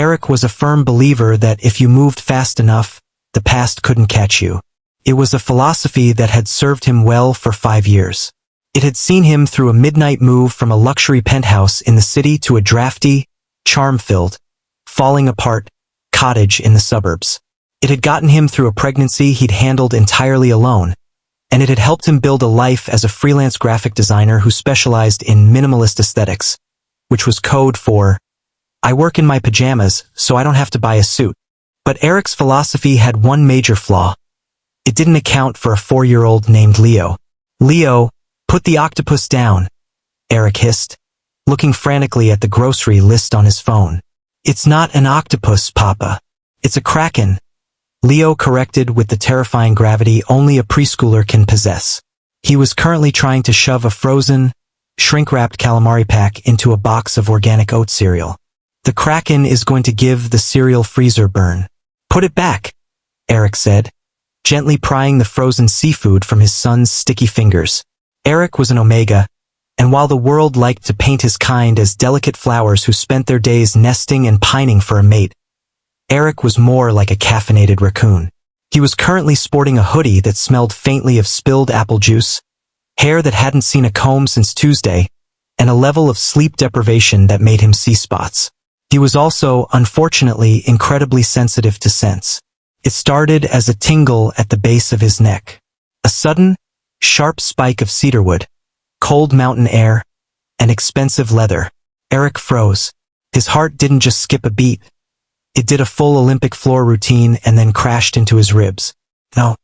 Erik was a firm believer that if you moved fast enough, the past couldn't catch you. It was a philosophy that had served him well for 5 years. It had seen him through a midnight move from a luxury penthouse in the city to a drafty, charm-filled, falling apart cottage in the suburbs. It had gotten him through a pregnancy he'd handled entirely alone, and it had helped him build a life as a freelance graphic designer who specialized in minimalist aesthetics, which was code for, I work in my pajamas, so I don't have to buy a suit. But Erik's philosophy had one major flaw. It didn't account for a 4-year-old named Leo. Leo, put the octopus down, Erik hissed, looking frantically at the grocery list on his phone. It's not an octopus, Papa. It's a kraken, Leo corrected with the terrifying gravity only a preschooler can possess. He was currently trying to shove a frozen, shrink-wrapped calamari pack into a box of organic oat cereal. The kraken is going to give the cereal freezer burn. Put it back, Erik said, gently prying the frozen seafood from his son's sticky fingers. Erik was an Omega, and while the world liked to paint his kind as delicate flowers who spent their days nesting and pining for a mate, Erik was more like a caffeinated raccoon. He was currently sporting a hoodie that smelled faintly of spilled apple juice, hair that hadn't seen a comb since Tuesday, and a level of sleep deprivation that made him see spots. He was also, unfortunately, incredibly sensitive to scents. It started as a tingle at the base of his neck. A sudden, sharp spike of cedarwood, cold mountain air, and expensive leather. Erik froze. His heart didn't just skip a beat. It did a full Olympic floor routine and then crashed into his ribs. No.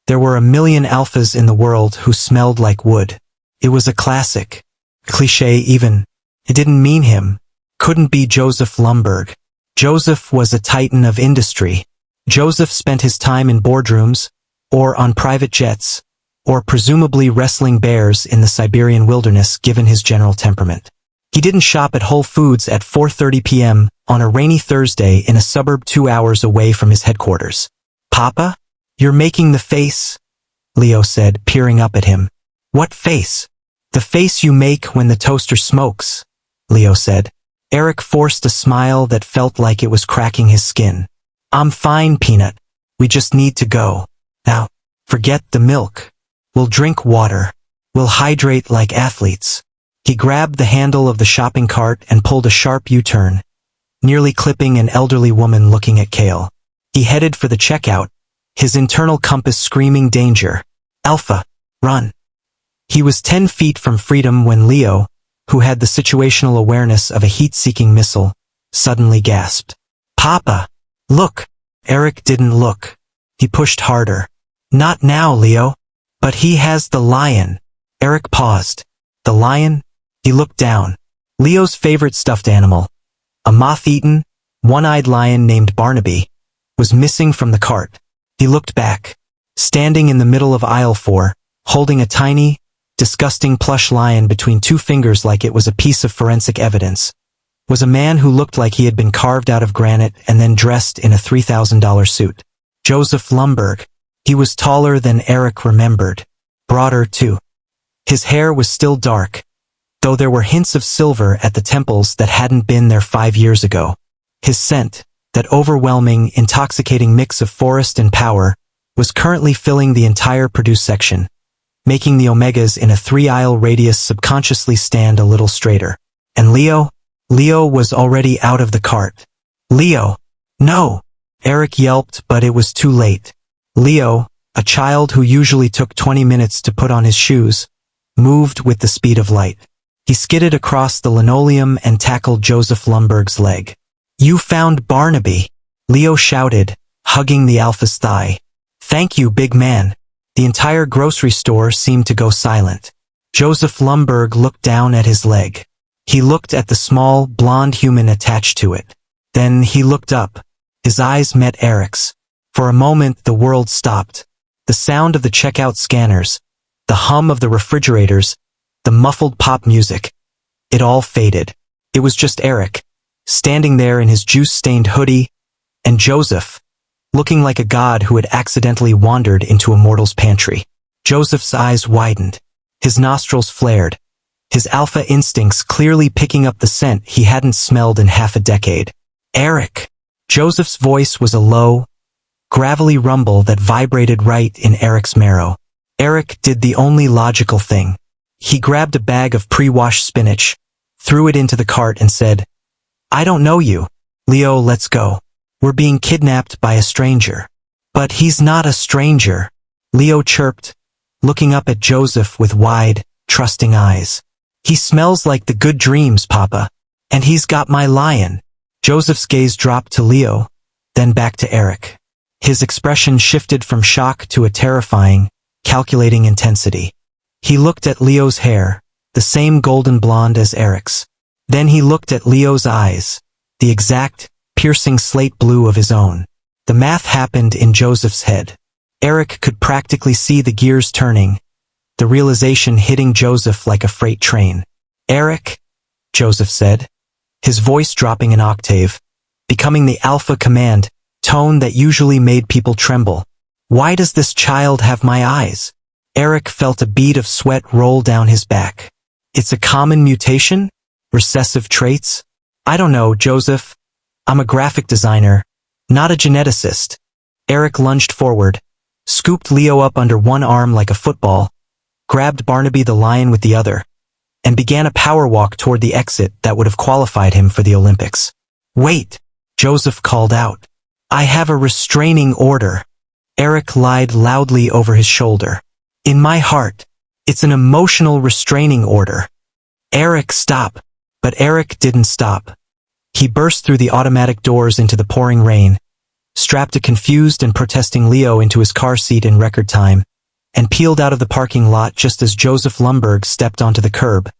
There were a million alphas in the world who smelled like wood. It was a classic. Cliché even. It didn't mean him. Couldn't be Joseph Lumberg. Joseph was a titan of industry. Joseph spent his time in boardrooms, or on private jets, or presumably wrestling bears in the Siberian wilderness given his general temperament. He didn't shop at Whole Foods at 4:30 p.m. on a rainy Thursday in a suburb 2 hours away from his headquarters. Papa? You're making the face, Leo said, peering up at him. What face? The face you make when the toaster smokes, Leo said. Erik forced a smile that felt like it was cracking his skin. I'm fine, Peanut. We just need to go. Now, forget the milk. We'll drink water. We'll hydrate like athletes. He grabbed the handle of the shopping cart and pulled a sharp U-turn, nearly clipping an elderly woman looking at Kale. He headed for the checkout, his internal compass screaming danger. Alpha, run. He was 10 feet from freedom when Leo, who had the situational awareness of a heat-seeking missile, suddenly gasped. Papa! Look! Erik didn't look. He pushed harder. Not now, Leo. But he has the lion. Erik paused. The lion? He looked down. Leo's favorite stuffed animal, a moth-eaten, one-eyed lion named Barnaby, was missing from the cart. He looked back. Standing in the middle of aisle 4, holding a tiny, disgusting plush lion between 2 fingers like it was a piece of forensic evidence, was a man who looked like he had been carved out of granite and then dressed in a $3,000 suit. Joseph Lumberg. He was taller than Erik remembered. Broader, too. His hair was still dark, though there were hints of silver at the temples that hadn't been there 5 years ago. His scent, that overwhelming, intoxicating mix of forest and power, was currently filling the entire produce section, making the Omegas in a 3-aisle radius subconsciously stand a little straighter. And Leo was already out of the cart. Leo! No! Erik yelped, but it was too late. Leo, a child who usually took 20 minutes to put on his shoes, moved with the speed of light. He skidded across the linoleum and tackled Joseph Lumberg's leg. You found Barnaby! Leo shouted, hugging the alpha's thigh. Thank you, big man. The entire grocery store seemed to go silent. Joseph Lumberg looked down at his leg. He looked at the small, blonde human attached to it. Then he looked up. His eyes met Erik's. For a moment the world stopped. The sound of the checkout scanners, the hum of the refrigerators, the muffled pop music. It all faded. It was just Erik, standing there in his juice-stained hoodie, and Joseph, looking like a god who had accidentally wandered into a mortal's pantry. Joseph's eyes widened. His nostrils flared. his alpha instincts clearly picking up the scent he hadn't smelled in half a decade. Erik. Joseph's voice was a low, gravelly rumble that vibrated right in Erik's marrow. Erik did the only logical thing. He grabbed a bag of pre-washed spinach, threw it into the cart and said, "I don't know you. Leo, let's go. We're being kidnapped by a stranger." "But he's not a stranger," Leo chirped, looking up at Joseph with wide, trusting eyes. "He smells like the good dreams, Papa. And he's got my lion." Joseph's gaze dropped to Leo, then back to Erik. His expression shifted from shock to a terrifying, calculating intensity. He looked at Leo's hair, the same golden blonde as Erik's. Then he looked at Leo's eyes, the exact, piercing slate blue of his own. The math happened in Joseph's head. Erik could practically see the gears turning, the realization hitting Joseph like a freight train. "Erik," Joseph said, his voice dropping an octave, becoming the alpha command tone that usually made people tremble. "Why does this child have my eyes?" Erik felt a bead of sweat roll down his back. "It's a common mutation? Recessive traits?" "I don't know, Joseph. I'm a graphic designer, not a geneticist." Erik lunged forward, scooped Leo up under one arm like a football, grabbed Barnaby the lion with the other, and began a power walk toward the exit that would have qualified him for the Olympics. "Wait," Joseph called out. "I have a restraining order." Erik lied loudly over his shoulder. "In my heart, it's an emotional restraining order." "Erik, stop." But Erik didn't stop. He burst through the automatic doors into the pouring rain, strapped a confused and protesting Leo into his car seat in record time, and peeled out of the parking lot just as Joseph Lumberg stepped onto the curb,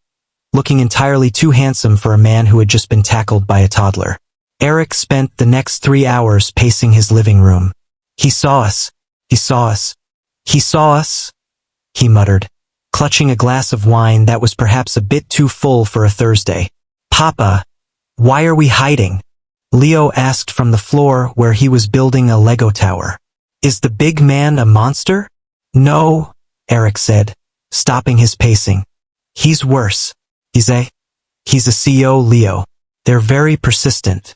looking entirely too handsome for a man who had just been tackled by a toddler. Erik spent the next 3 hours pacing his living room. "He saw us. He saw us. He saw us," he muttered, clutching a glass of wine that was perhaps a bit too full for a Thursday. "Papa, why are we hiding?" Leo asked from the floor where he was building a Lego tower. "Is the big man a monster?" "No," Erik said, stopping his pacing. "He's worse. He's a CEO, Leo. They're very persistent."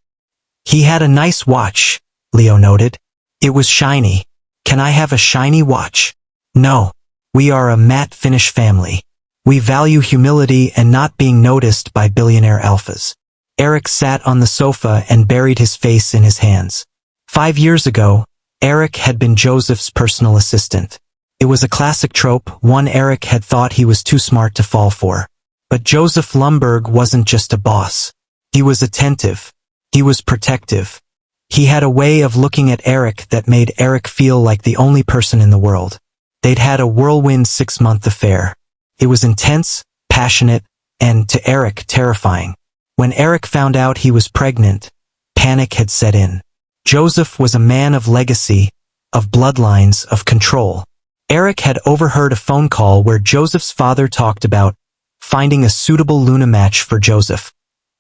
"He had a nice watch," Leo noted. "It was shiny. Can I have a shiny watch?" "No. We are a matte finish family. We value humility and not being noticed by billionaire alphas." Erik sat on the sofa and buried his face in his hands. 5 years ago, Erik had been Joseph's personal assistant. It was a classic trope, one Erik had thought he was too smart to fall for. But Joseph Lumberg wasn't just a boss. He was attentive. He was protective. He had a way of looking at Erik that made Erik feel like the only person in the world. They'd had a whirlwind 6-month affair. It was intense, passionate, and, to Erik, terrifying. When Erik found out he was pregnant, panic had set in. Joseph was a man of legacy, of bloodlines, of control. Erik had overheard a phone call where Joseph's father talked about finding a suitable Luna match for Joseph,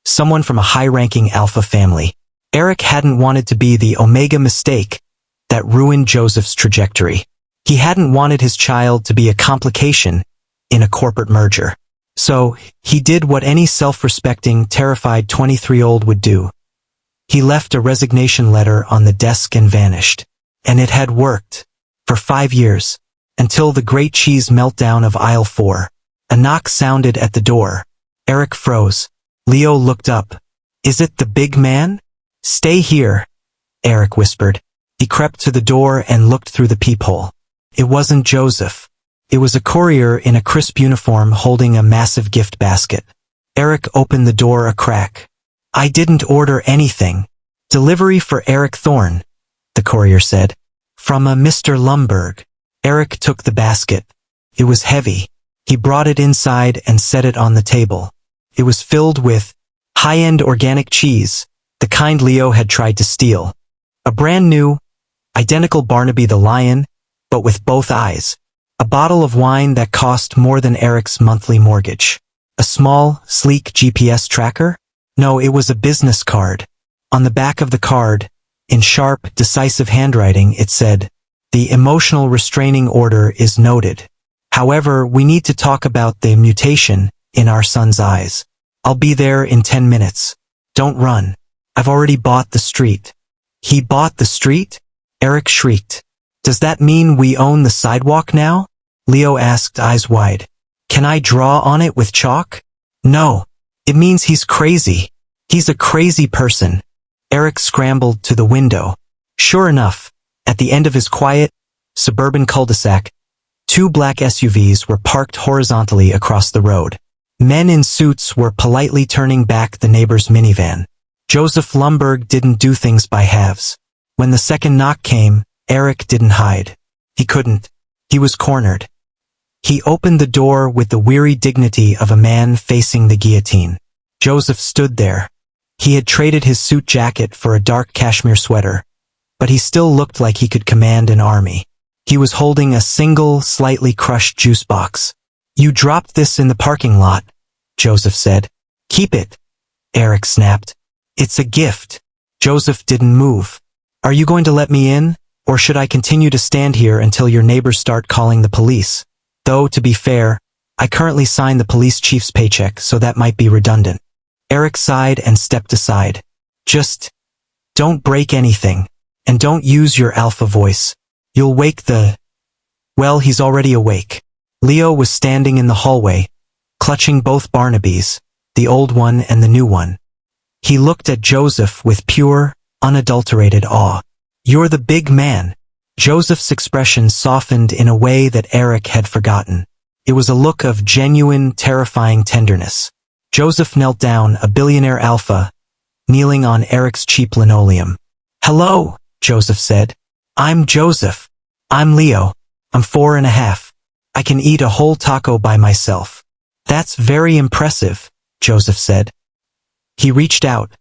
someone from a high-ranking alpha family. Erik hadn't wanted to be the Omega mistake that ruined Joseph's trajectory. He hadn't wanted his child to be a complication in a corporate merger. So, he did what any self-respecting, terrified 23-year-old would do. He left a resignation letter on the desk and vanished. And it had worked. For 5 years. Until the great cheese meltdown of aisle 4. A knock sounded at the door. Erik froze. Leo looked up. "Is it the big man?" "Stay here," Erik whispered. He crept to the door and looked through the peephole. It wasn't Joseph. It was a courier in a crisp uniform holding a massive gift basket. Erik opened the door a crack. "I didn't order anything." "Delivery for Erik Thorne," the courier said. "From a Mr. Lumberg." Erik took the basket. It was heavy. He brought it inside and set it on the table. It was filled with high-end organic cheese, the kind Leo had tried to steal. A brand new, identical Barnaby the lion, but with both eyes. A bottle of wine that cost more than Erik's monthly mortgage. A small, sleek GPS tracker? No, it was a business card. On the back of the card, in sharp, decisive handwriting, it said, "The emotional restraining order is noted. However, we need to talk about the mutation in our son's eyes. I'll be there in 10 minutes. Don't run. I've already bought the street. He bought the street? Erik shrieked. Does that mean we own the sidewalk now? Leo asked, eyes wide. Can I draw on it with chalk? No. It means he's crazy. He's a crazy person. Erik scrambled to the window. Sure enough, at the end of his quiet, suburban cul-de-sac, 2 black SUVs were parked horizontally across the road. Men in suits were politely turning back the neighbor's minivan. Joseph Lumberg didn't do things by halves. When the second knock came, Erik didn't hide. He couldn't. He was cornered. He opened the door with the weary dignity of a man facing the guillotine. Joseph stood there. He had traded his suit jacket for a dark cashmere sweater, but he still looked like he could command an army. He was holding a single, slightly crushed juice box. You dropped this in the parking lot, Joseph said. Keep it, Erik snapped. It's a gift. Joseph didn't move. Are you going to let me in, or should I continue to stand here until your neighbors start calling the police? Though, to be fair, I currently sign the police chief's paycheck, so that might be redundant. Erik sighed and stepped aside. Just don't break anything, and don't use your alpha voice. You'll wake the... Well, he's already awake. Leo was standing in the hallway, clutching both Barnabys, the old one and the new one. He looked at Joseph with pure, unadulterated awe. You're the big man. Joseph's expression softened in a way that Erik had forgotten. It was a look of genuine, terrifying tenderness. Joseph knelt down, a billionaire alpha, kneeling on Erik's cheap linoleum. Hello, Joseph said. I'm Joseph. I'm Leo. I'm 4.5. I can eat a whole taco by myself. That's very impressive, Joseph said. He reached out,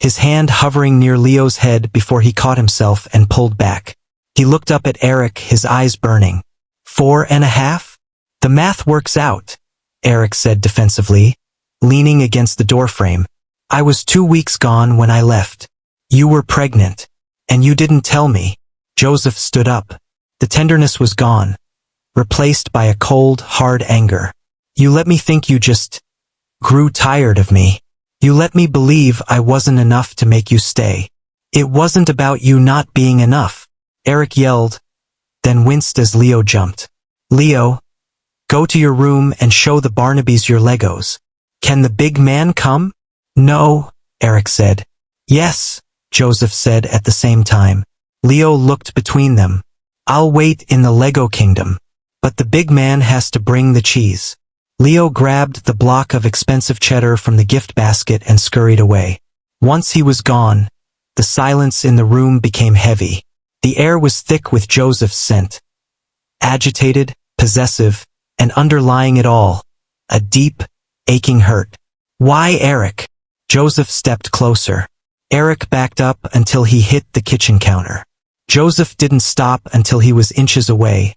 his hand hovering near Leo's head before he caught himself and pulled back. He looked up at Erik, his eyes burning. 4.5? The math works out, Erik said defensively, leaning against the doorframe. I was 2 weeks gone when I left. You were pregnant. And you didn't tell me. Joseph stood up. The tenderness was gone, replaced by a cold, hard anger. You let me think you just grew tired of me. You let me believe I wasn't enough to make you stay. It wasn't about you not being enough. Erik yelled, then winced as Leo jumped. Leo, go to your room and show the Barnabys your Legos. Can the big man come? No, Erik said. Yes, Joseph said at the same time. Leo looked between them. I'll wait in the Lego kingdom. But the big man has to bring the cheese. Leo grabbed the block of expensive cheddar from the gift basket and scurried away. Once he was gone, the silence in the room became heavy. The air was thick with Joseph's scent. Agitated, possessive, and underlying it all, a deep, aching hurt. Why Erik? Joseph stepped closer. Erik backed up until he hit the kitchen counter. Joseph didn't stop until he was inches away,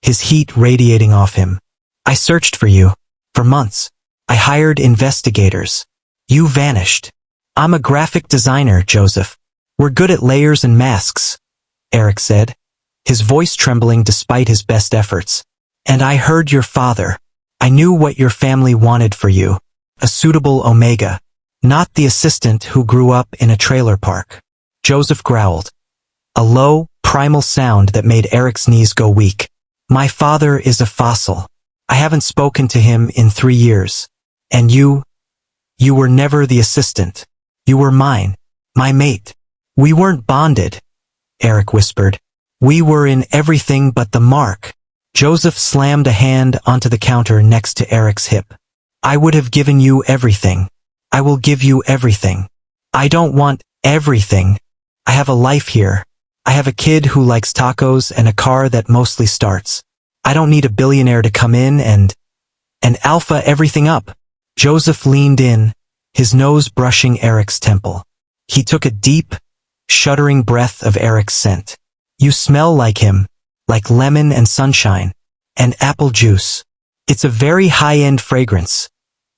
his heat radiating off him. I searched for you. For months. I hired investigators. You vanished. I'm a graphic designer, Joseph. We're good at layers and masks, Erik said, his voice trembling despite his best efforts. And I heard your father. I knew what your family wanted for you. A suitable Omega. Not the assistant who grew up in a trailer park. Joseph growled. A low, primal sound that made Erik's knees go weak. My father is a fossil. I haven't spoken to him in 3 years. And you were never the assistant. You were mine. My mate. We weren't bonded, Erik whispered. We were in everything but the mark. Joseph slammed a hand onto the counter next to Erik's hip. I would have given you everything. I will give you everything. I don't want everything. I have a life here. I have a kid who likes tacos and a car that mostly starts. I don't need a billionaire to come in and alpha everything up. Joseph leaned in, his nose brushing Erik's temple. He took a deep, shuddering breath of Erik's scent. You smell like him, like lemon and sunshine, and apple juice. It's a very high-end fragrance,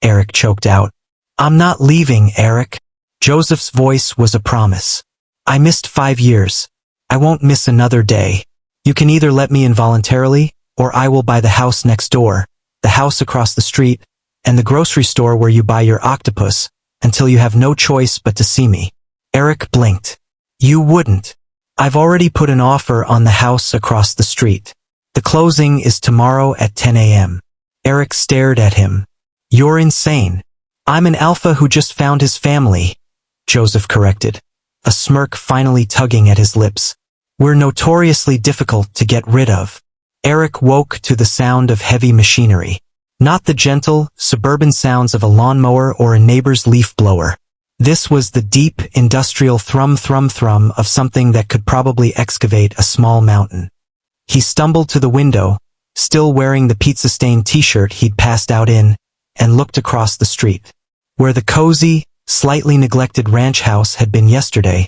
Erik choked out. I'm not leaving, Erik. Joseph's voice was a promise. I missed 5 years. I won't miss another day. You can either let me in voluntarily, or I will buy the house next door, the house across the street, and the grocery store where you buy your octopus, until you have no choice but to see me. Erik blinked. You wouldn't. I've already put an offer on the house across the street. The closing is tomorrow at 10 a.m. Erik stared at him. You're insane. I'm an alpha who just found his family, Joseph corrected, a smirk finally tugging at his lips. We're notoriously difficult to get rid of. Erik woke to the sound of heavy machinery. Not the gentle, suburban sounds of a lawnmower or a neighbor's leaf blower. This was the deep, industrial thrum of something that could probably excavate a small mountain. He stumbled to the window, still wearing the pizza-stained t-shirt he'd passed out in, and looked across the street. Where the cozy, slightly neglected ranch house had been yesterday,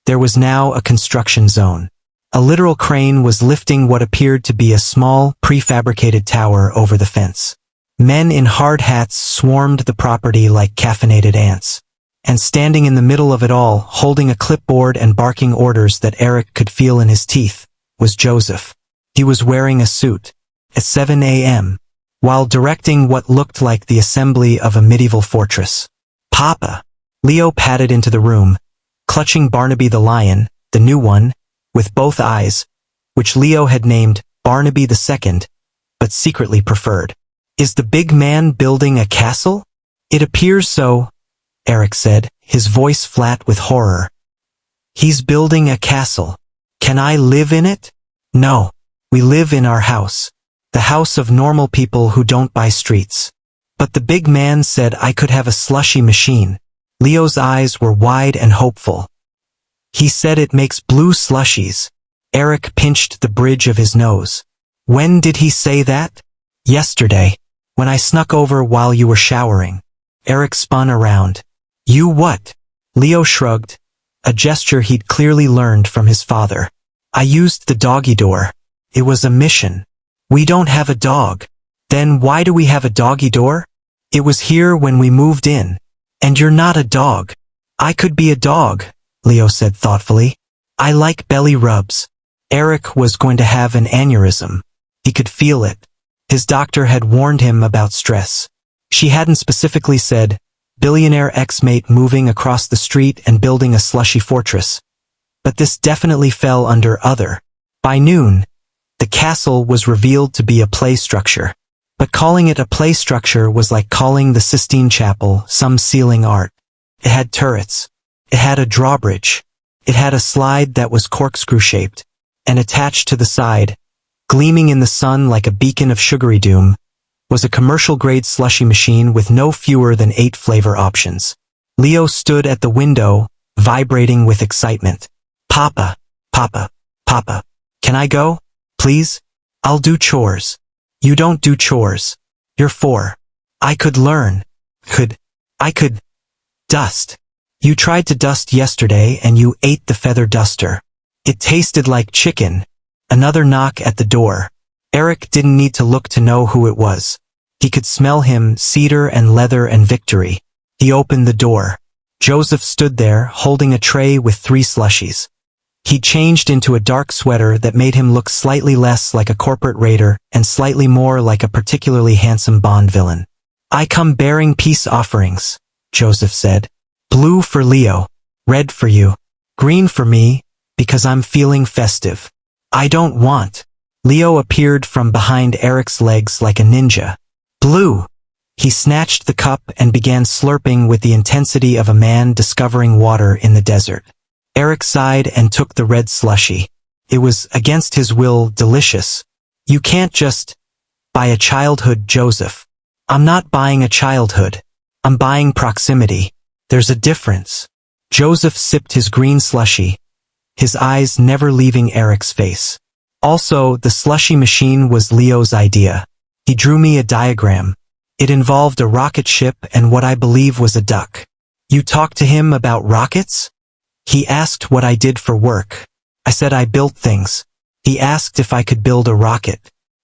there was now a construction zone. A literal crane was lifting what appeared to be a small, prefabricated tower over the fence. Men in hard hats swarmed the property like caffeinated ants. And standing in the middle of it all, holding a clipboard and barking orders that Erik could feel in his teeth, was Joseph. He was wearing a suit. At 7 a.m., while directing what looked like the assembly of a medieval fortress. Papa! Leo padded into the room, clutching Barnaby the lion, the new one, with both eyes, which Leo had named Barnaby II, but secretly preferred. Is the big man building a castle? It appears so, Erik said, his voice flat with horror. He's building a castle. Can I live in it? No. We live in our house. The house of normal people who don't buy streets. But the big man said I could have a slushy machine. Leo's eyes were wide and hopeful. He said it makes blue slushies. Erik pinched the bridge of his nose. When did he say that? Yesterday, when I snuck over while you were showering. Erik spun around. You what? Leo shrugged, a gesture he'd clearly learned from his father. I used the doggy door. It was a mission. We don't have a dog. Then why do we have a doggy door? It was here when we moved in. And you're not a dog. I could be a dog, Leo said thoughtfully. I like belly rubs. Erik was going to have an aneurysm. He could feel it. His doctor had warned him about stress. She hadn't specifically said, billionaire ex-mate moving across the street and building a slushy fortress. But this definitely fell under other. By noon, the castle was revealed to be a play structure. But calling it a play structure was like calling the Sistine Chapel some ceiling art. It had turrets. It had a drawbridge. It had a slide that was corkscrew-shaped. And attached to the side, gleaming in the sun like a beacon of sugary doom, was a commercial-grade slushy machine with no fewer than 8 flavor options. Leo stood at the window, vibrating with excitement. Papa, Papa, Papa, can I go? Please? I'll do chores. You don't do chores. You're 4. I could learn. I could dust. You tried to dust yesterday and you ate the feather duster. It tasted like chicken. Another knock at the door. Erik didn't need to look to know who it was. He could smell him, cedar and leather and victory. He opened the door. Joseph stood there, holding a tray with 3 slushies. He changed into a dark sweater that made him look slightly less like a corporate raider and slightly more like a particularly handsome Bond villain. I come bearing peace offerings, Joseph said. Blue for Leo, red for you, green for me, because I'm feeling festive. I don't want. Leo appeared from behind Erik's legs like a ninja. Blue. He snatched the cup and began slurping with the intensity of a man discovering water in the desert. Erik sighed and took the red slushie. It was, against his will, delicious. You can't just buy a childhood, Joseph. I'm not buying a childhood. I'm buying proximity. There's a difference. Joseph sipped his green slushie, his eyes never leaving Erik's face. Also, the slushie machine was Leo's idea. He drew me a diagram. It involved a rocket ship and what I believe was a duck. You talked to him about rockets? He asked what I did for work. I said I built things. He asked if I could build a rocket.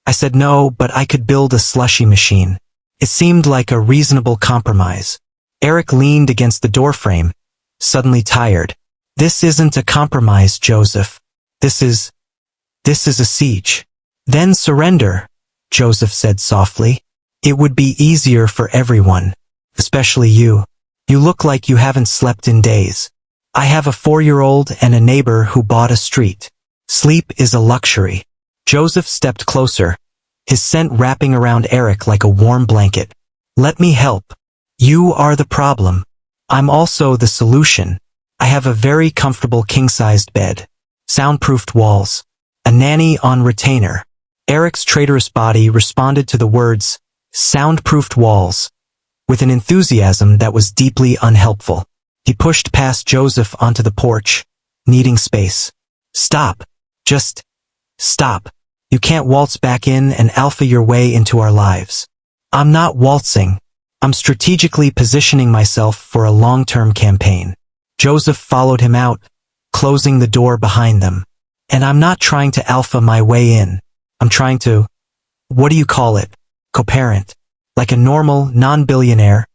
I said no, but I could build a slushy machine. It seemed like a reasonable compromise. Erik leaned against the doorframe, suddenly tired. This isn't a compromise, Joseph. This is a siege. Then surrender, Joseph said softly. It would be easier for everyone. Especially you. You look like you haven't slept in days. I have a 4-year-old and a neighbor who bought a street. Sleep is a luxury. Joseph stepped closer, his scent wrapping around Erik like a warm blanket. Let me help. You are the problem. I'm also the solution. I have a very comfortable king-sized bed, soundproofed walls, a nanny on retainer. Erik's traitorous body responded to the words, soundproofed walls, with an enthusiasm that was deeply unhelpful. He pushed past Joseph onto the porch, needing space. Stop. Just stop. You can't waltz back in and alpha your way into our lives. I'm not waltzing. I'm strategically positioning myself for a long-term campaign. Joseph followed him out, closing the door behind them. And I'm not trying to alpha my way in. I'm trying to, what do you call it? Co-parent. Like a normal, non-billionaire,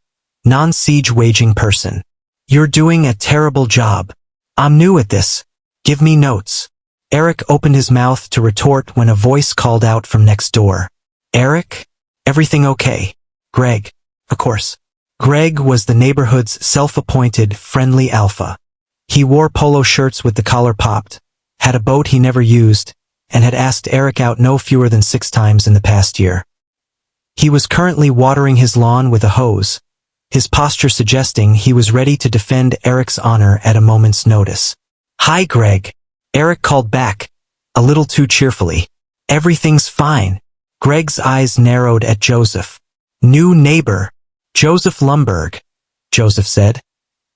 non-siege-waging person. You're doing a terrible job. I'm new at this. Give me notes. Erik opened his mouth to retort when a voice called out from next door. Erik? Everything okay? Greg. Of course. Greg was the neighborhood's self-appointed friendly alpha. He wore polo shirts with the collar popped, had a boat he never used, and had asked Erik out no fewer than 6 times in the past year. He was currently watering his lawn with a hose, his posture suggesting he was ready to defend Erik's honor at a moment's notice. Hi, Greg. Erik called back, a little too cheerfully. Everything's fine. Greg's eyes narrowed at Joseph. New neighbor. Joseph Lumberg, Joseph said,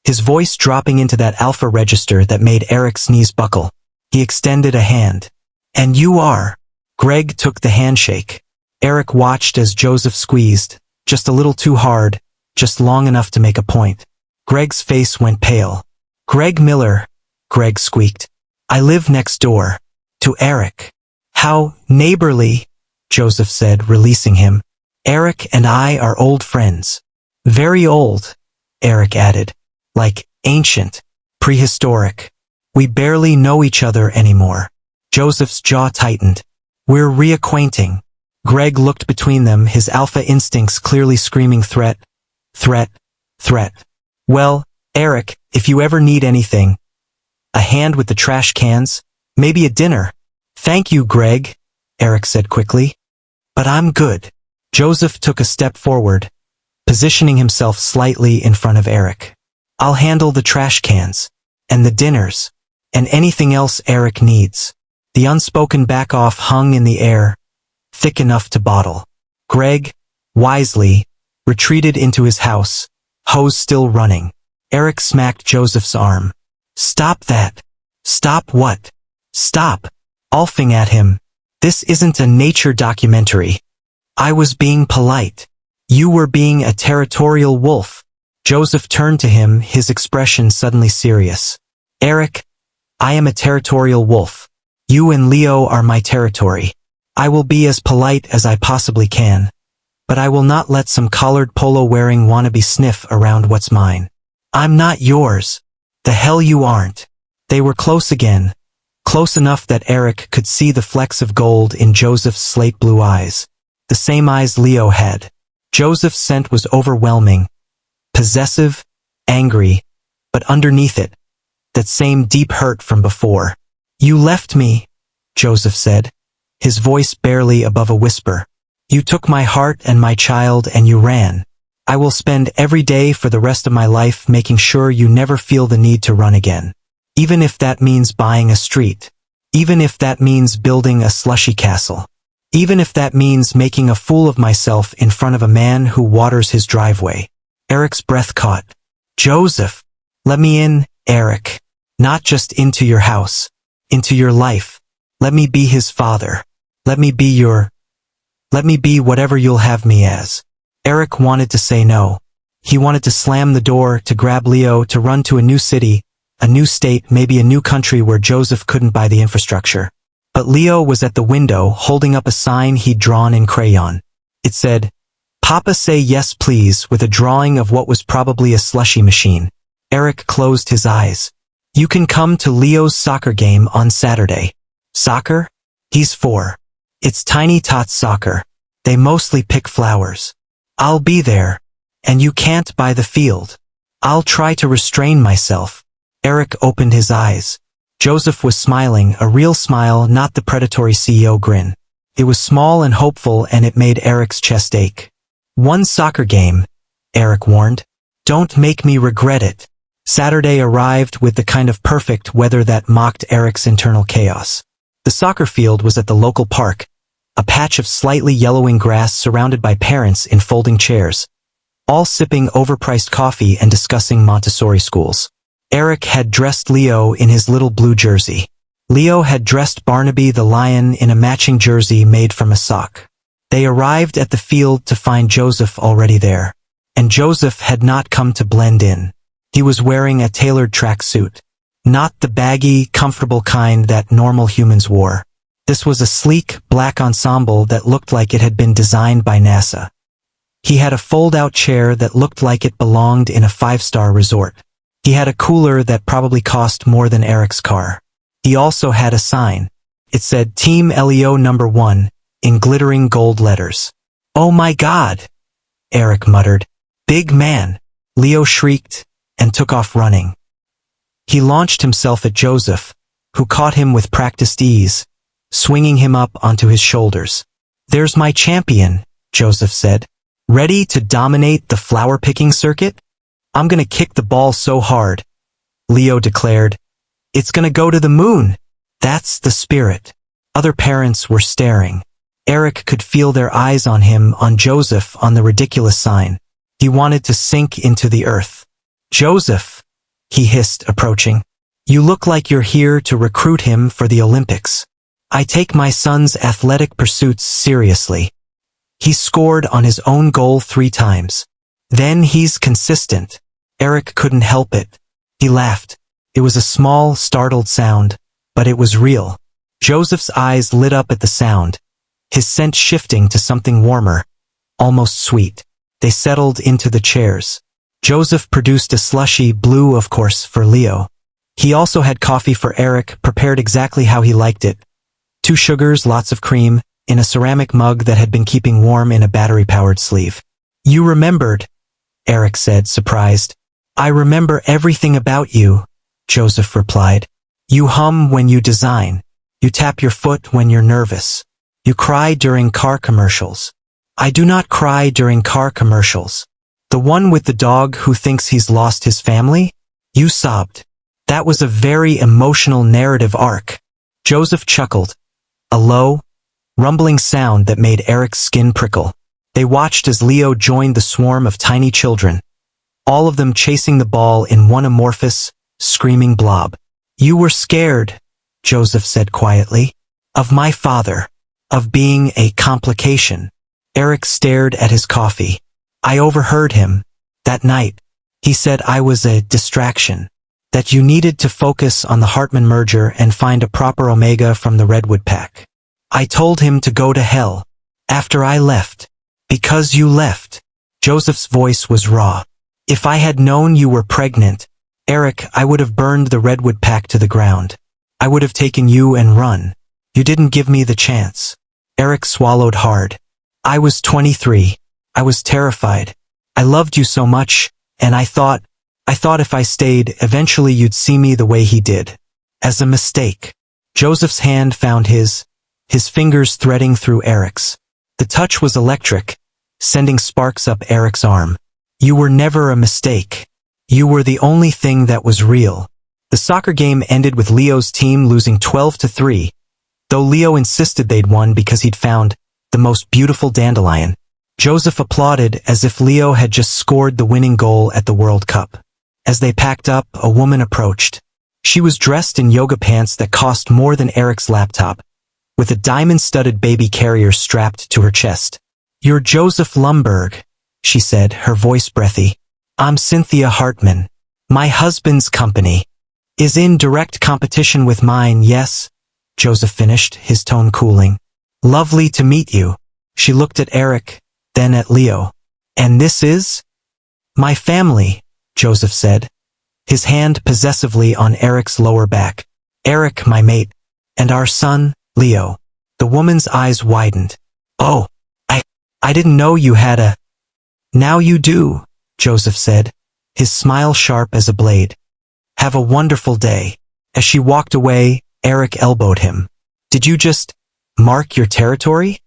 his voice dropping into that alpha register that made Erik's knees buckle. He extended a hand. And you are. Greg took the handshake. Erik watched as Joseph squeezed, just a little too hard, just long enough to make a point. Greg's face went pale. Greg Miller, Greg squeaked. I live next door. To Erik. How neighborly, Joseph said, releasing him. Erik and I are old friends. Very old, Erik added. Like, ancient, prehistoric. We barely know each other anymore. Joseph's jaw tightened. We're reacquainting. Greg looked between them, his alpha instincts clearly screaming threat, threat, threat. Well, Erik, if you ever need anything. A hand with the trash cans, maybe a dinner. Thank you, Greg, Erik said quickly. But I'm good. Joseph took a step forward, positioning himself slightly in front of Erik. I'll handle the trash cans, and the dinners, and anything else Erik needs. The unspoken back-off hung in the air, thick enough to bottle. Greg, wisely, retreated into his house, hose still running. Erik smacked Joseph's arm. Stop that. Stop what? Stop. Alfing at him. This isn't a nature documentary. I was being polite. You were being a territorial wolf. Joseph turned to him, his expression suddenly serious. Erik, I am a territorial wolf. You and Leo are my territory. I will be as polite as I possibly can. But I will not let some collared polo-wearing wannabe sniff around what's mine. I'm not yours. The hell you aren't. They were close again. Close enough that Erik could see the flecks of gold in Joseph's slate blue eyes. The same eyes Leo had. Joseph's scent was overwhelming, possessive, angry, but underneath it, that same deep hurt from before. You left me, Joseph said, his voice barely above a whisper. You took my heart and my child and you ran. I will spend every day for the rest of my life making sure you never feel the need to run again. Even if that means buying a street. Even if that means building a slushy castle. Even if that means making a fool of myself in front of a man who waters his driveway. Erik's breath caught. Joseph, let me in, Erik. Not just into your house. Into your life. Let me be his father. Let me be whatever you'll have me as. Erik wanted to say no. He wanted to slam the door, to grab Leo, to run to a new city, a new state, maybe a new country where Joseph couldn't buy the infrastructure. But Leo was at the window holding up a sign he'd drawn in crayon. It said, Papa say yes please, with a drawing of what was probably a slushy machine. Erik closed his eyes. You can come to Leo's soccer game on Saturday. Soccer? He's 4. It's tiny tots soccer. They mostly pick flowers. I'll be there. And you can't buy the field. I'll try to restrain myself. Erik opened his eyes. Joseph was smiling, a real smile, not the predatory CEO grin. It was small and hopeful, and it made Erik's chest ache. One soccer game, Erik warned. Don't make me regret it. Saturday arrived with the kind of perfect weather that mocked Erik's internal chaos. The soccer field was at the local park, a patch of slightly yellowing grass surrounded by parents in folding chairs, all sipping overpriced coffee and discussing Montessori schools. Erik had dressed Leo in his little blue jersey. Leo had dressed Barnaby the lion in a matching jersey made from a sock. They arrived at the field to find Joseph already there. And Joseph had not come to blend in. He was wearing a tailored tracksuit. Not the baggy, comfortable kind that normal humans wore. This was a sleek, black ensemble that looked like it had been designed by NASA. He had a fold-out chair that looked like it belonged in a five-star resort. He had a cooler that probably cost more than Erik's car. He also had a sign. It said Team LEO number 1 in glittering gold letters. "Oh my God," Erik muttered. "Big man," Leo shrieked and took off running. He launched himself at Joseph, who caught him with practiced ease, swinging him up onto his shoulders. "There's my champion," Joseph said. "Ready to dominate the flower-picking circuit? I'm gonna kick the ball so hard," Leo declared. "It's gonna go to the moon." That's the spirit. Other parents were staring. Erik could feel their eyes on him, on Joseph, on the ridiculous sign. He wanted to sink into the earth. "Joseph," he hissed, approaching. "You look like you're here to recruit him for the Olympics. I take my son's athletic pursuits seriously. He scored on his own goal 3 times. Then he's consistent." Erik couldn't help it. He laughed. It was a small, startled sound, but it was real. Joseph's eyes lit up at the sound, his scent shifting to something warmer, almost sweet. They settled into the chairs. Joseph produced a slushy, blue of course, for Leo. He also had coffee for Erik, prepared exactly how he liked it. 2 sugars, lots of cream, in a ceramic mug that had been keeping warm in a battery-powered sleeve. "You remembered," Erik said, surprised. "I remember everything about you," Joseph replied. "You hum when you design. You tap your foot when you're nervous. You cry during car commercials." "I do not cry during car commercials." "The one with the dog who thinks he's lost his family?" "You sobbed." "That was a very emotional narrative arc." Joseph chuckled. A low, rumbling sound that made Erik's skin prickle. They watched as Leo joined the swarm of tiny children, all of them chasing the ball in one amorphous, screaming blob. "You were scared," Joseph said quietly. "Of my father. Of being a complication." Erik stared at his coffee. "I overheard him. That night. He said I was a distraction. That you needed to focus on the Hartman merger and find a proper Omega from the Redwood pack. I told him to go to hell. After I left. Because you left." Joseph's voice was raw. "If I had known you were pregnant, Erik, I would have burned the Redwood pack to the ground. I would have taken you and run. You didn't give me the chance." Erik swallowed hard. "I was 23. I was terrified. I loved you so much, and I thought if I stayed, eventually you'd see me the way he did. As a mistake." Joseph's hand found his fingers threading through Erik's. The touch was electric, sending sparks up Erik's arm. "You were never a mistake. You were the only thing that was real." The soccer game ended with Leo's team losing 12-3, though Leo insisted they'd won because he'd found the most beautiful dandelion. Joseph applauded as if Leo had just scored the winning goal at the World Cup. As they packed up, a woman approached. She was dressed in yoga pants that cost more than Erik's laptop, with a diamond-studded baby carrier strapped to her chest. "You're Joseph Lumberg," she said, her voice breathy. "I'm Cynthia Hartman. My husband's company is in direct competition with mine, yes?" Joseph finished, his tone cooling. "Lovely to meet you." She looked at Erik, then at Leo. "And this is?" "My family," Joseph said, his hand possessively on Erik's lower back. "Erik, my mate, and our son, Leo." The woman's eyes widened. "Oh, I didn't know you had a..." Now you do, Joseph said, his smile sharp as a blade. Have a wonderful day. As she walked away, Erik elbowed him. Did you just mark your territory?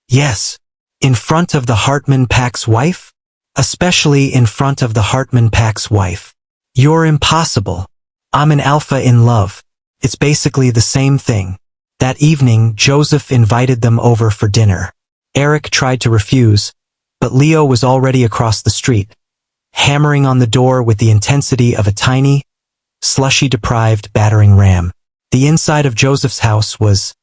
Yes. In front of the Hartman Pack's wife? Especially in front of the Hartman Pack's wife. You're impossible. I'm an alpha in love. It's basically the same thing. That evening, Joseph invited them over for dinner. Erik tried to refuse, but Leo was already across the street, hammering on the door with the intensity of a tiny, slushy-deprived battering ram. The inside of Joseph's house was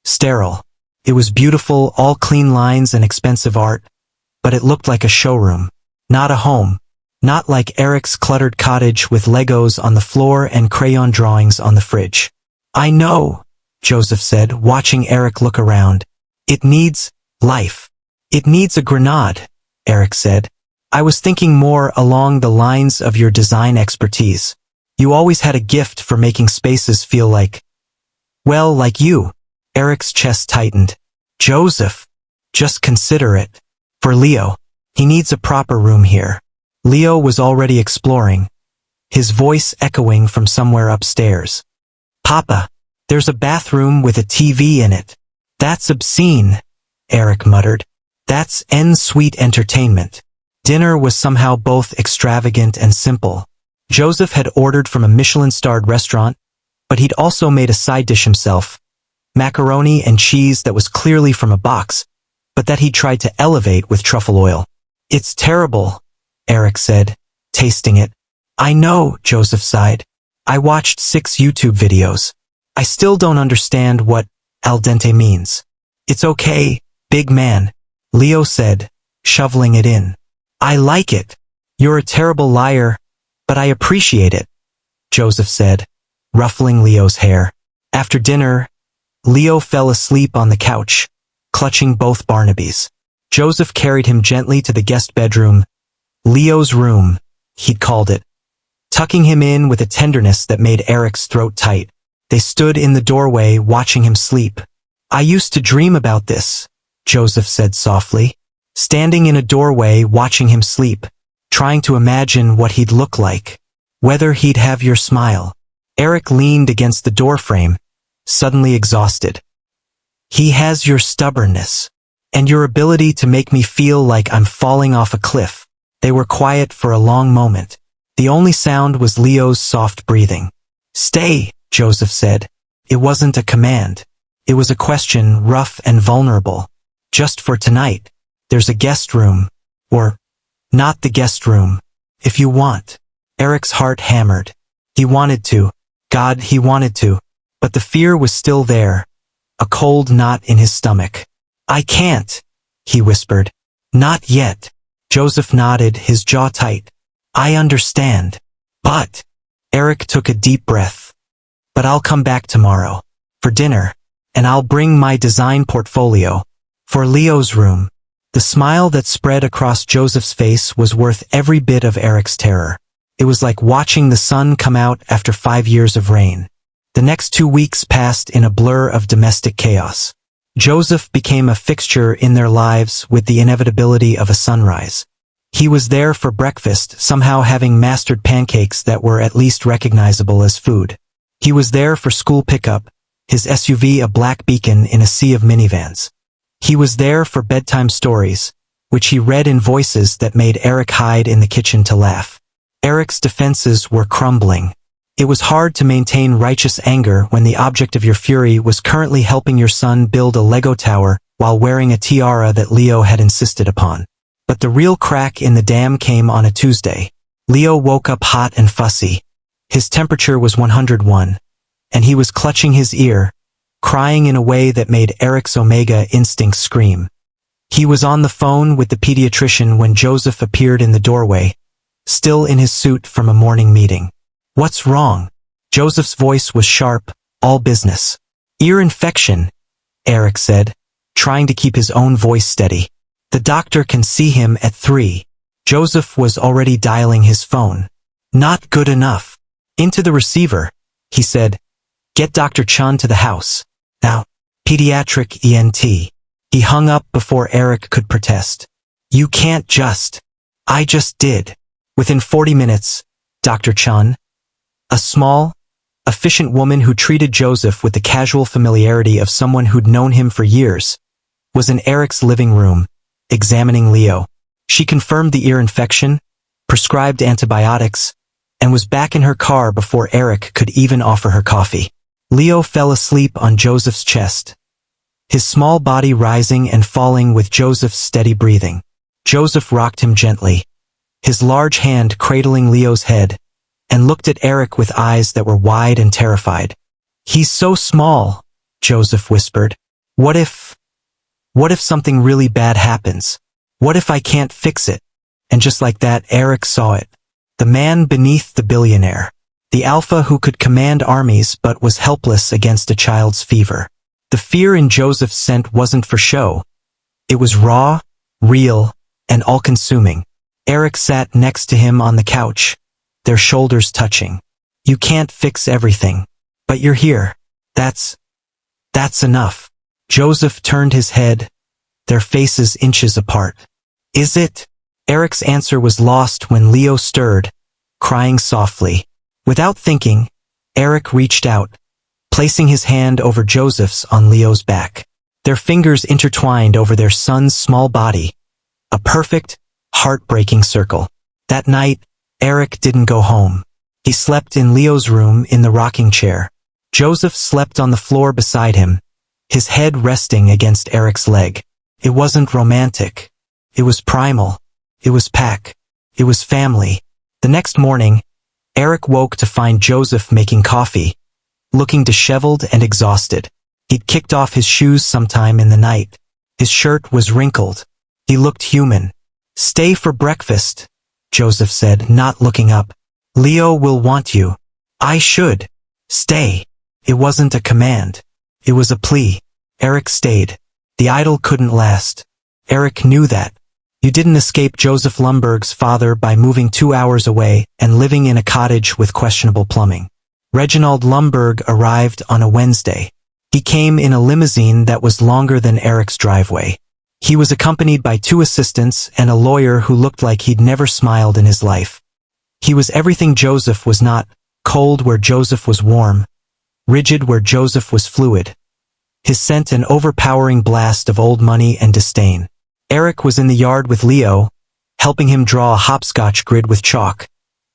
sterile. It was beautiful, all clean lines and expensive art, but it looked like a showroom, not a home. Not like Erik's cluttered cottage with Legos on the floor and crayon drawings on the fridge. I know, Joseph said, watching Erik look around. It needs life. It needs a grenade, Erik said. I was thinking more along the lines of your design expertise. You always had a gift for making spaces feel like, well, like you. Erik's chest tightened. Joseph, just consider it. For Leo, he needs a proper room here. Leo was already exploring, his voice echoing from somewhere upstairs. Papa, there's a bathroom with a TV in it. That's obscene, Erik muttered. That's en-suite entertainment. Dinner was somehow both extravagant and simple. Joseph had ordered from a Michelin-starred restaurant, but he'd also made a side dish himself, macaroni and cheese that was clearly from a box, but that he'd tried to elevate with truffle oil. It's terrible, Erik said, tasting it. I know, Joseph sighed. I watched 6 YouTube videos. I still don't understand what al dente means. It's okay, big man, Leo said, shoveling it in. I like it. You're a terrible liar, but I appreciate it, Joseph said, ruffling Leo's hair. After dinner, Leo fell asleep on the couch, clutching both Barnabys. Joseph carried him gently to the guest bedroom, Leo's room, he'd called it, tucking him in with a tenderness that made Erik's throat tight. They stood in the doorway watching him sleep. I used to dream about this, Joseph said softly, standing in a doorway watching him sleep, trying to imagine what he'd look like, whether he'd have your smile. Erik leaned against the doorframe, suddenly exhausted. He has your stubbornness, and your ability to make me feel like I'm falling off a cliff. They were quiet for a long moment. The only sound was Leo's soft breathing. Stay, Joseph said. It wasn't a command. It was a question, rough and vulnerable. Just for tonight. There's a guest room. Or, not the guest room. If you want. Erik's heart hammered. He wanted to. God, he wanted to. But the fear was still there. A cold knot in his stomach. I can't, he whispered. Not yet. Joseph nodded, his jaw tight. I understand. But, Erik took a deep breath. But I'll come back tomorrow. For dinner. And I'll bring my design portfolio. For Leo's room. The smile that spread across Joseph's face was worth every bit of Erik's terror. It was like watching the sun come out after 5 years of rain. The next 2 weeks passed in a blur of domestic chaos. Joseph became a fixture in their lives with the inevitability of a sunrise. He was there for breakfast, somehow having mastered pancakes that were at least recognizable as food. He was there for school pickup, his SUV a black beacon in a sea of minivans. He was there for bedtime stories, which he read in voices that made Erik hide in the kitchen to laugh. Erik's defenses were crumbling. It was hard to maintain righteous anger when the object of your fury was currently helping your son build a Lego tower while wearing a tiara that Leo had insisted upon. But the real crack in the dam came on a Tuesday. Leo woke up hot and fussy. His temperature was 101, and he was clutching his ear, crying in a way that made Erik's Omega instincts scream. He was on the phone with the pediatrician when Joseph appeared in the doorway, still in his suit from a morning meeting. What's wrong? Joseph's voice was sharp, all business. Ear infection, Erik said, trying to keep his own voice steady. The doctor can see him at 3. Joseph was already dialing his phone. Not good enough. Into the receiver, he said. Get Dr. Chun to the house. Now, pediatric ENT. He hung up before Erik could protest. You can't just. I just did. Within 40 minutes, Dr. Chun, a small, efficient woman who treated Joseph with the casual familiarity of someone who'd known him for years, was in Erik's living room, examining Leo. She confirmed the ear infection, prescribed antibiotics, and was back in her car before Erik could even offer her coffee. Leo fell asleep on Joseph's chest, his small body rising and falling with Joseph's steady breathing. Joseph rocked him gently, his large hand cradling Leo's head, and looked at Erik with eyes that were wide and terrified. He's so small, Joseph whispered. What if something really bad happens? What if I can't fix it? And just like that, Erik saw it. The man beneath the billionaire. The alpha who could command armies but was helpless against a child's fever. The fear in Joseph's scent wasn't for show. It was raw, real, and all-consuming. Erik sat next to him on the couch, their shoulders touching. You can't fix everything, but you're here. That's enough. Joseph turned his head, their faces inches apart. Is it? Erik's answer was lost when Leo stirred, crying softly. Without thinking, Erik reached out, placing his hand over Joseph's on Leo's back. Their fingers intertwined over their son's small body, a perfect, heartbreaking circle. That night, Erik didn't go home. He slept in Leo's room in the rocking chair. Joseph slept on the floor beside him, his head resting against Erik's leg. It wasn't romantic. It was primal. It was pack. It was family. The next morning, Erik woke to find Joseph making coffee, looking disheveled and exhausted. He'd kicked off his shoes sometime in the night. His shirt was wrinkled. He looked human. Stay for breakfast, Joseph said, not looking up. Leo will want you. I should. Stay. It wasn't a command. It was a plea. Erik stayed. The idyll couldn't last. Erik knew that. You didn't escape Joseph Lumberg's father by moving 2 hours away and living in a cottage with questionable plumbing. Reginald Lumberg arrived on a Wednesday. He came in a limousine that was longer than Erik's driveway. He was accompanied by 2 assistants and a lawyer who looked like he'd never smiled in his life. He was everything Joseph was not, cold where Joseph was warm, rigid where Joseph was fluid. His scent an overpowering blast of old money and disdain. Erik was in the yard with Leo, helping him draw a hopscotch grid with chalk,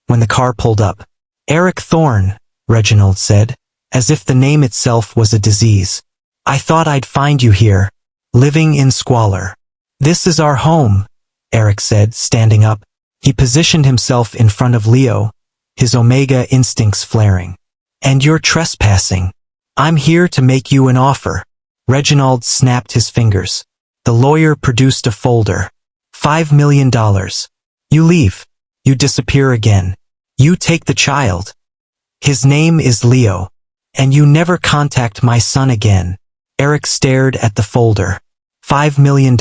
when the car pulled up. Erik Thorne, Reginald said, as if the name itself was a disease. I thought I'd find you here, living in squalor. This is our home, Erik said, standing up. He positioned himself in front of Leo, his Omega instincts flaring. And you're trespassing. I'm here to make you an offer. Reginald snapped his fingers. The lawyer produced a folder. $5 million. You leave. You disappear again. You take the child. His name is Leo. And you never contact my son again. Erik stared at the folder. $5 million.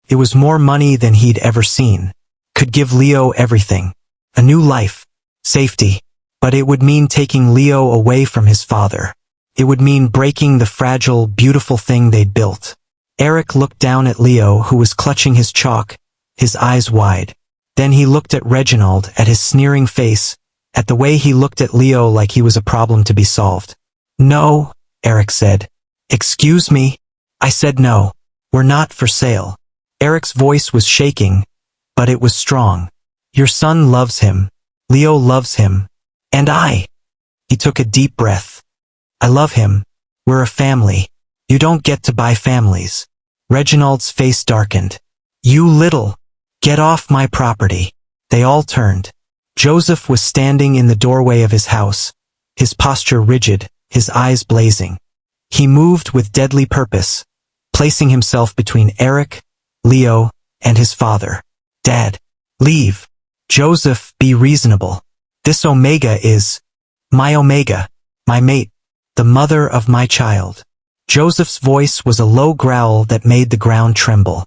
It was more money than he'd ever seen. Could give Leo everything. A new life. Safety. But it would mean taking Leo away from his father. It would mean breaking the fragile, beautiful thing they'd built. Erik looked down at Leo, who was clutching his chalk, his eyes wide. Then he looked at Reginald, at his sneering face, at the way he looked at Leo like he was a problem to be solved. No, Erik said. Excuse me? I said no. We're not for sale. Erik's voice was shaking, but it was strong. Your son loves him. Leo loves him. And I. He took a deep breath. I love him. We're a family. You don't get to buy families. Reginald's face darkened. You little. Get off my property. They all turned. Joseph was standing in the doorway of his house, his posture rigid, his eyes blazing. He moved with deadly purpose, placing himself between Erik, Leo, and his father. Dad, leave. Joseph, be reasonable. This Omega is my Omega, my mate, the mother of my child. Joseph's voice was a low growl that made the ground tremble.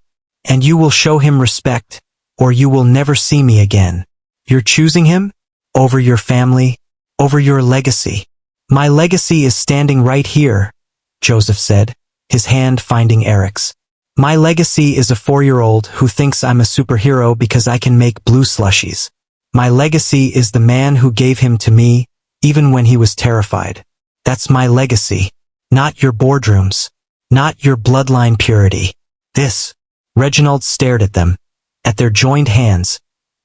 And you will show him respect, or you will never see me again. You're choosing him? Over your family? Over your legacy? My legacy is standing right here, Joseph said, his hand finding Erik's. My legacy is a 4-year-old who thinks I'm a superhero because I can make blue slushies. My legacy is the man who gave him to me, even when he was terrified. That's my legacy. Not your boardrooms. Not your bloodline purity. This. Reginald stared at them, at their joined hands,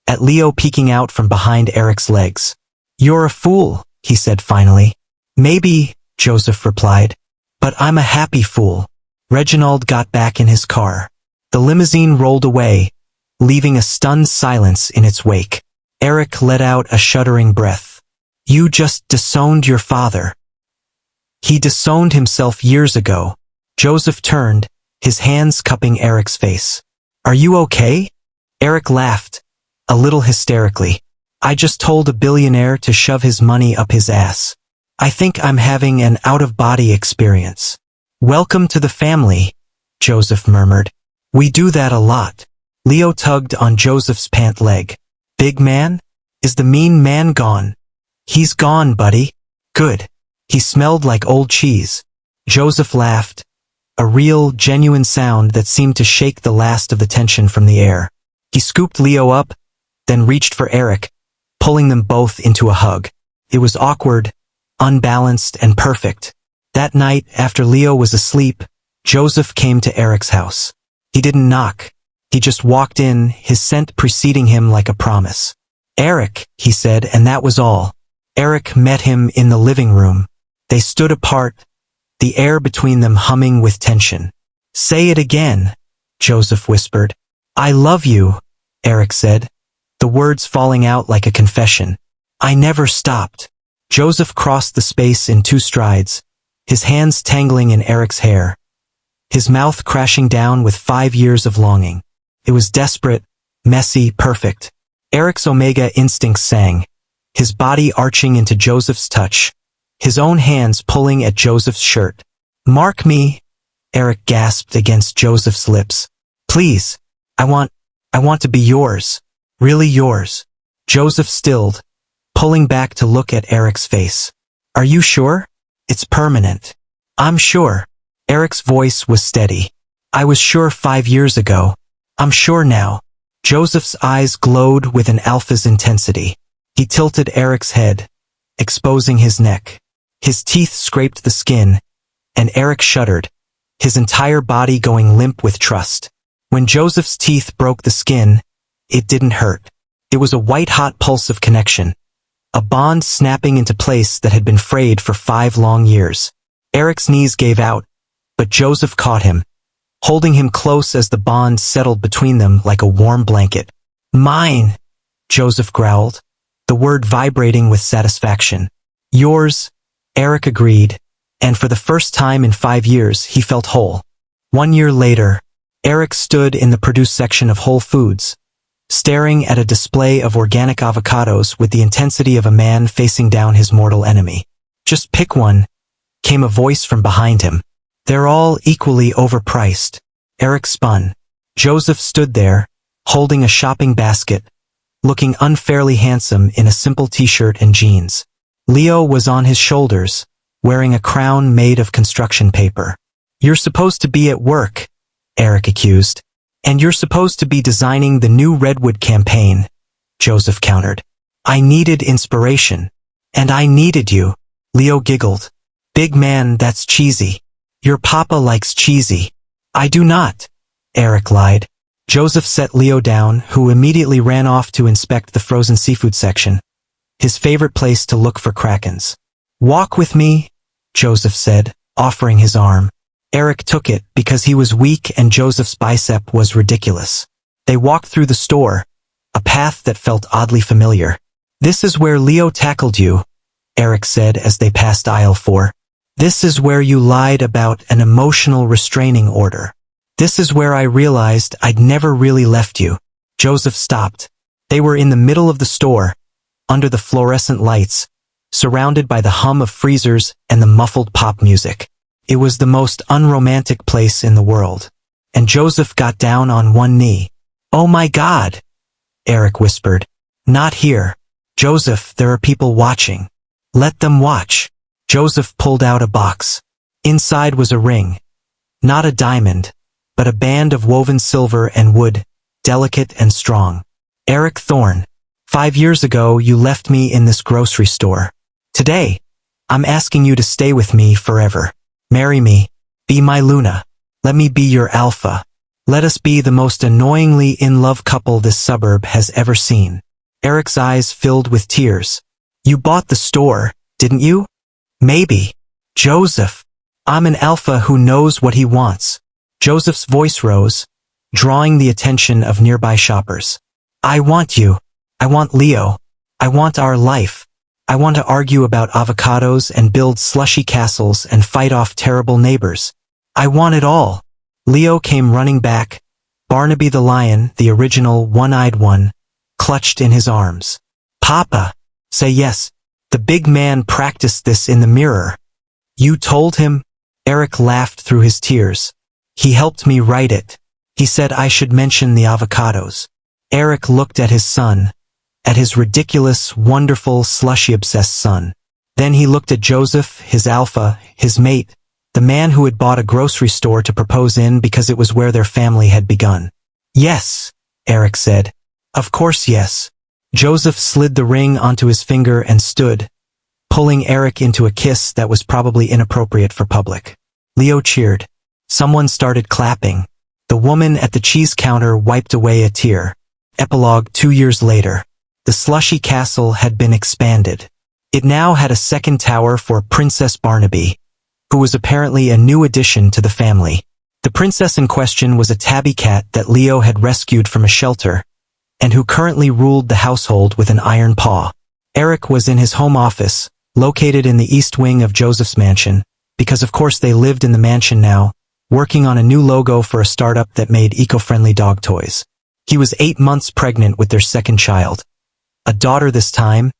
at Leo peeking out from behind Erik's legs. You're a fool, he said finally. Maybe, Joseph replied. But I'm a happy fool. Reginald got back in his car. The limousine rolled away, leaving a stunned silence in its wake. Erik let out a shuddering breath. You just disowned your father. He disowned himself years ago. Joseph turned, his hands cupping Erik's face. Are you okay? Erik laughed, a little hysterically. I just told a billionaire to shove his money up his ass. I think I'm having an out-of-body experience. Welcome to the family, Joseph murmured. We do that a lot. Leo tugged on Joseph's pant leg. Big man? Is the mean man gone? He's gone, buddy. Good. He smelled like old cheese. Joseph laughed, a real, genuine sound that seemed to shake the last of the tension from the air. He scooped Leo up, then reached for Erik, pulling them both into a hug. It was awkward, unbalanced, and perfect. That night, after Leo was asleep, Joseph came to Erik's house. He didn't knock. He just walked in, his scent preceding him like a promise. Erik, he said, and that was all. Erik met him in the living room. They stood apart, the air between them humming with tension. Say it again, Joseph whispered. I love you, Erik said, the words falling out like a confession. I never stopped. Joseph crossed the space in 2 strides, his hands tangling in Erik's hair, his mouth crashing down with 5 years of longing. It was desperate, messy, perfect. Erik's Omega instincts sang, his body arching into Joseph's touch, his own hands pulling at Joseph's shirt. Mark me, Erik gasped against Joseph's lips. Please, I want to be yours, really yours. Joseph stilled, pulling back to look at Erik's face. Are you sure? It's permanent. I'm sure. Erik's voice was steady. I was sure 5 years ago. I'm sure now. Joseph's eyes glowed with an alpha's intensity. He tilted Erik's head, exposing his neck. His teeth scraped the skin, and Erik shuddered, his entire body going limp with trust. When Joseph's teeth broke the skin, it didn't hurt. It was a white-hot pulse of connection, a bond snapping into place that had been frayed for 5 long years. Erik's knees gave out, but Joseph caught him, holding him close as the bond settled between them like a warm blanket. Mine, Joseph growled, the word vibrating with satisfaction. Yours, Erik agreed, and for the first time in 5 years he felt whole. 1 year later, Erik stood in the produce section of Whole Foods, staring at a display of organic avocados with the intensity of a man facing down his mortal enemy. Just pick one, came a voice from behind him. They're all equally overpriced. Erik spun. Joseph stood there, holding a shopping basket, looking unfairly handsome in a simple t-shirt and jeans. Leo was on his shoulders, wearing a crown made of construction paper. You're supposed to be at work, Erik accused. And you're supposed to be designing the new Redwood campaign, Joseph countered. I needed inspiration. And I needed you. Leo giggled. Big man, that's cheesy. Your papa likes cheesy. I do not, Erik lied. Joseph set Leo down, who immediately ran off to inspect the frozen seafood section, his favorite place to look for krakens. Walk with me, Joseph said, offering his arm. Erik took it because he was weak and Joseph's bicep was ridiculous. They walked through the store, a path that felt oddly familiar. This is where Leo tackled you, Erik said as they passed aisle 4. This is where you lied about an emotional restraining order. This is where I realized I'd never really left you. Joseph stopped. They were in the middle of the store, under the fluorescent lights, surrounded by the hum of freezers and the muffled pop music. It was the most unromantic place in the world. And Joseph got down on one knee. Oh my God, Erik whispered. Not here. Joseph, there are people watching. Let them watch. Joseph pulled out a box. Inside was a ring. Not a diamond, but a band of woven silver and wood, delicate and strong. Erik Thorne, 5 years ago you left me in this grocery store. Today, I'm asking you to stay with me forever. Marry me. Be my Luna. Let me be your alpha. Let us be the most annoyingly in-love couple this suburb has ever seen. Erik's eyes filled with tears. You bought the store, didn't you? Maybe. Joseph. I'm an alpha who knows what he wants. Joseph's voice rose, drawing the attention of nearby shoppers. I want you. I want Leo. I want our life. I want to argue about avocados and build slushy castles and fight off terrible neighbors. I want it all. Leo came running back, Barnaby the lion, the original one-eyed one, clutched in his arms. Papa, say yes. The big man practiced this in the mirror. You told him? Erik laughed through his tears. He helped me write it. He said I should mention the avocados. Erik looked at his son, at his ridiculous, wonderful, slushy-obsessed son. Then he looked at Joseph, his alpha, his mate, the man who had bought a grocery store to propose in because it was where their family had begun. Yes, Erik said. Of course yes. Joseph slid the ring onto his finger and stood, pulling Erik into a kiss that was probably inappropriate for public. Leo cheered. Someone started clapping. The woman at the cheese counter wiped away a tear. Epilogue 2 years later. The slushy castle had been expanded. It now had a second tower for Princess Barnaby, who was apparently a new addition to the family. The princess in question was a tabby cat that Leo had rescued from a shelter, and who currently ruled the household with an iron paw. Erik was in his home office, located in the east wing of Joseph's mansion, because of course they lived in the mansion now, working on a new logo for a startup that made eco-friendly dog toys. He was 8 months pregnant with their second child, a daughter this time,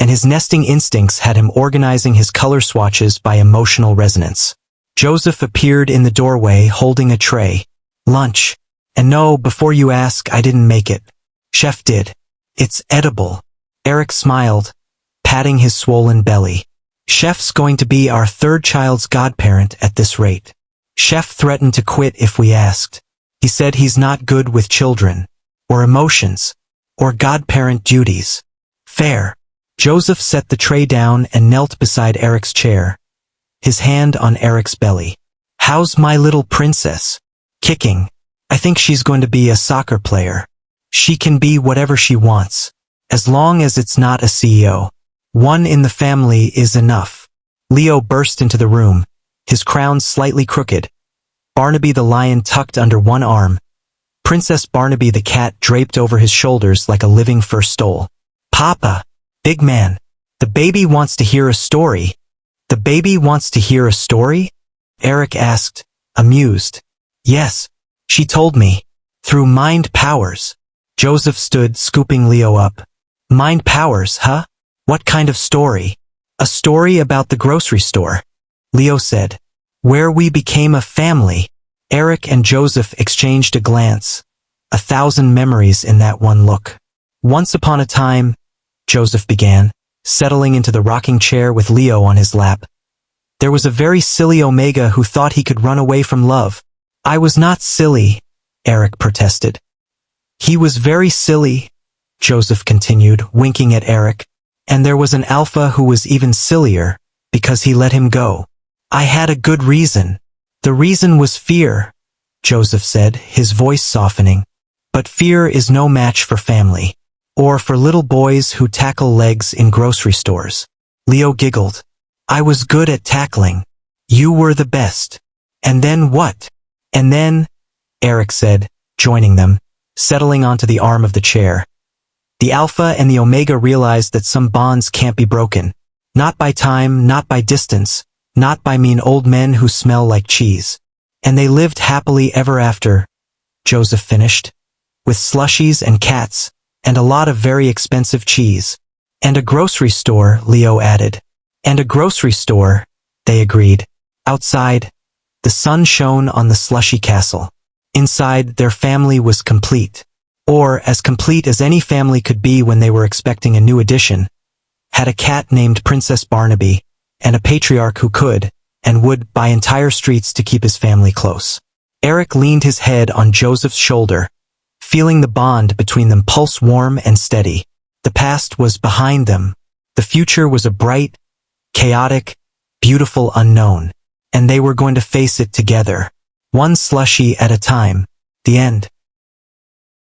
and his nesting instincts had him organizing his color swatches by emotional resonance. Joseph appeared in the doorway holding a tray. Lunch. And no, before you ask, I didn't make it. Chef did. It's edible. Erik smiled, patting his swollen belly. Chef's going to be our third child's godparent at this rate. Chef threatened to quit if we asked. He said he's not good with children, or emotions, or godparent duties. Fair. Joseph set the tray down and knelt beside Erik's chair, his hand on Erik's belly. How's my little princess? Kicking. I think she's going to be a soccer player. She can be whatever she wants, as long as it's not a CEO. One in the family is enough. Leo burst into the room, his crown slightly crooked, Barnaby the lion tucked under one arm, Princess Barnaby the cat draped over his shoulders like a living fur stole. Papa! Big man! The baby wants to hear a story. The baby wants to hear a story? Erik asked, amused. Yes, she told me. Through mind powers. Joseph stood, scooping Leo up. Mind powers, huh? What kind of story? A story about the grocery store. Leo said. Where we became a family. Erik and Joseph exchanged a glance. 1,000 memories in that one look. Once upon a time, Joseph began, settling into the rocking chair with Leo on his lap. There was a very silly Omega who thought he could run away from love. I was not silly, Erik protested. He was very silly, Joseph continued, winking at Erik. And there was an alpha who was even sillier, because he let him go. I had a good reason. The reason was fear, Joseph said, his voice softening. But fear is no match for family. Or for little boys who tackle legs in grocery stores. Leo giggled. I was good at tackling. You were the best. And then what? And then, Erik said, joining them, settling onto the arm of the chair. The Alpha and the Omega realized that some bonds can't be broken. Not by time, not by distance, not by mean old men who smell like cheese. And they lived happily ever after, Joseph finished, with slushies and cats, and a lot of very expensive cheese. And a grocery store, Leo added. And a grocery store, they agreed. Outside, the sun shone on the slushy castle. Inside, their family was complete. Or as complete as any family could be when they were expecting a new addition. Had a cat named Princess Barnaby, and a patriarch who could, and would, buy entire streets to keep his family close. Erik leaned his head on Joseph's shoulder, feeling the bond between them pulse warm and steady. The past was behind them. The future was a bright, chaotic, beautiful unknown, and they were going to face it together, one slushy at a time. The end.